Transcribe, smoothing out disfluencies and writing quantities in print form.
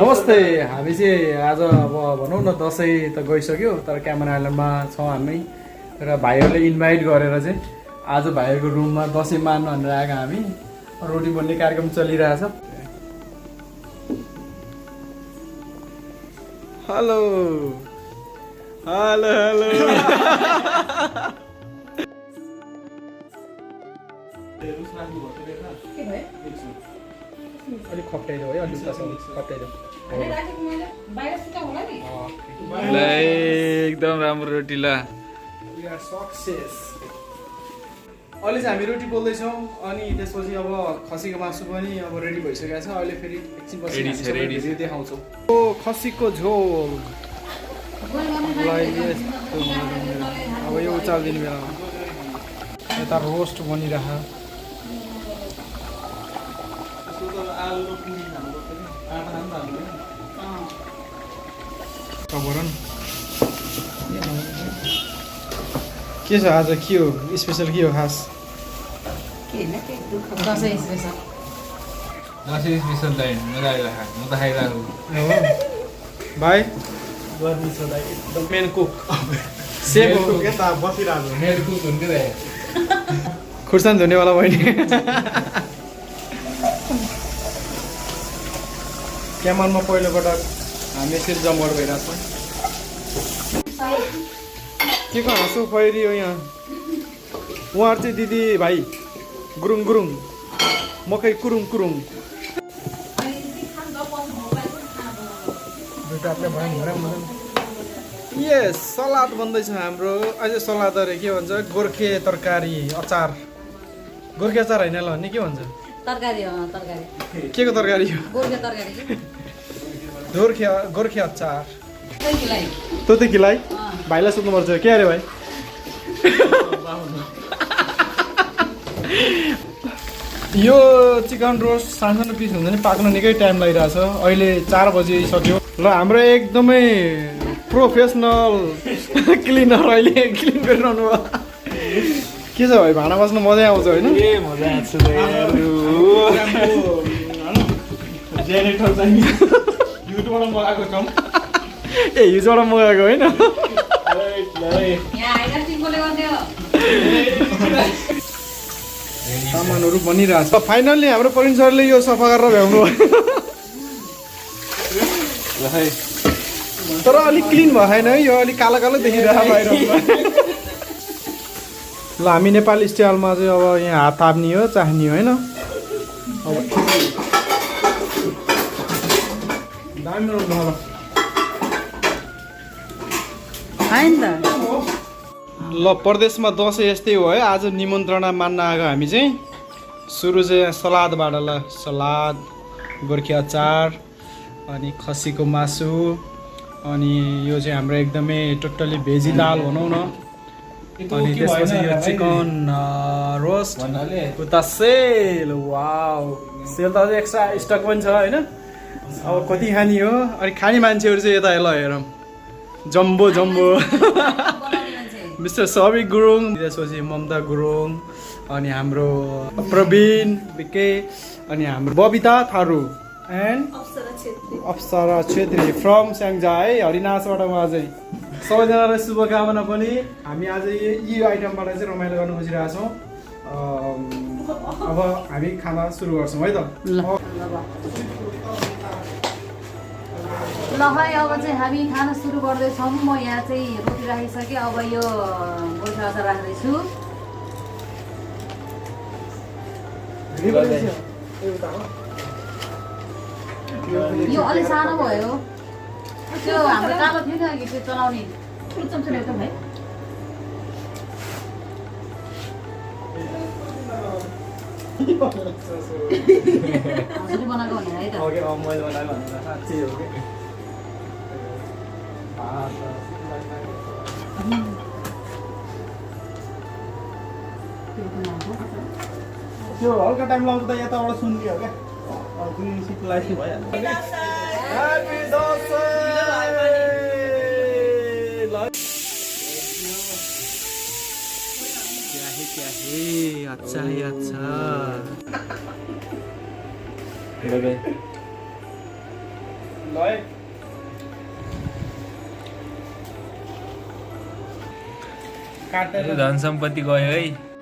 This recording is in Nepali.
नमस्ते। हामी चाहिँ आज अब भनौँ न दसैँ त गइसक्यो तर क्यामेरा आइल्यान्डमा छौँ हामी र भाइहरूले इन्भाइट गरेर चाहिँ आज भाइहरूको रुममा दसैँ मान्नु भनेर आएको हामी। रोटी बन्ने कार्यक्रम चलिरहेछ। हेलो हेलो हेलो अलिक खप्टाइदो है, अलिक खप्टाइदो। एकदम राम्रो रोटी ला। अहिले चाहिँ हामी रोटी पोल्दैछौँ अनि त्यसपछि अब खसीको मासु पनि अब रेडी भइसकेको छ। अहिले फेरि एकछिनपछि देखाउँछौँ। ओ खसीको झोल अब यो उचालिदिने बेलामा यता रोस्ट बनिरह। के छ आज, के हो स्पेसल, के हो खास? दसैँ स्पेसल दाइ मजा आइरहेको, म त खाइरहेको भाइ गर्दैछ दाइ, एकदम मेन कुक सेफ हो के त बसिरहेको मेरो कुक हुन्थ्यो दाइ। खुर्सानी धुनेवाला बहिनी क्यामरमा पहिलोपटक हामी यसरी जमघट भइरहेछौँ। के को हाँसो फैरियो यहाँ? उहाँहरू चाहिँ दिदी भाइ गुरुङ गुरुङ मकै कुरुङ कुरुङ। यस सलाद बन्दैछ हाम्रो। अझै सलाद अरे के भन्छ, गोर्खे तरकारी अचार। गोर्खे अचार होइन ल, नि के भन्छ? तरकारी हो, तरकारी। के को तरकारी हो? गोर्खे तरकारी। गोर्खे अचार। तैँकीलाई तँ किलाई भाइलाई सोध्नुपर्छ के अरे भाइ? यो चिकन रोस्ट सानो पिस हुन्छ नि, पाक्न निकै टाइम लागिरहेछ। अहिले 4 बजिसक्यो र हाम्रो एकदमै प्रोफेसनल क्लिनर अहिले क्लिन गरिरहनु भयो। के छ भाइ, भाँडा बस्नु मजै आउँछ होइन? मजा आउँछ जेनेरेटर चाहिँ युट्युबबाट मगाएको छौँ। ए हिजोबाट मगाएको होइन? सामानहरू बनिरहेछ। फाइनल्ली हाम्रो प्रवीण सरले यो सफा गरेर भ्याउनु भयो। तर अलिक क्लिन भएन है, यो अलिक कालो कालो देखिरहेको बाहिर। ल हामी नेपाली स्टाइलमा चाहिँ अब यहाँ हात थाप्ने हो, चाहने होइन? दामी रोक्नु होला ल। परदेशमा दसैँ यस्तै हो है। आज निमन्त्रणा मान्न आएको हामी चाहिँ। सुरु चाहिँ सलादबाट ल, सलाद, गोर्खे अचार, अनि खसीको मासु, अनि यो चाहिँ हाम्रो एकदमै टोटल्ली भेजी दाल भनौँ न। अनि त्यसपछि यो चिकन रोस्ट, उता सेल। वाउ, सेल त अझै एक्स्ट्रा स्टक पनि छ होइन? अब कति खाने हो? अनि खाने मान्छेहरू चाहिँ यता ल हेरौँ, जम्बो जम्बो। मिस्टर सबी गुरुङ, त्यसपछि ममता गुरुङ, अनि हाम्रो प्रवीण विके, अनि हाम्रो Babita Tharu and Apsara Chhetri from Syangja है, हरिनासबाट उहाँ चाहिँ। सबैजनालाई शुभकामना पनि। हामी आज यी आइटमबाट चाहिँ रमाइलो गर्न खोजिरहेछौँ। अब हामी खाना सुरु गर्छौँ है त। ल है, अब चाहिँ हामी खाना सुरु गर्दैछौँ। म यहाँ चाहिँ रोटी राखिसकेँ, अब यो गोर्खे अचार राख्दैछु। यो अलि सानो भयो, त्यो हाम्रो कालो थियो नि अघि त्यो चलाउने ठुलो चम्चा ल्याउँछ भाइ। हजुरले बनाएको भने है त। त्यो हल्का टाइम लाग्छ त, यताबाट सुन्ने हो क्या। ग्रिन सिटलाई भइहाल्छ। ह्यापी दसैँ। क्या है, अच्छा है, अच्छा। ल ल है काट्दै धन सम्पत्ति गयो है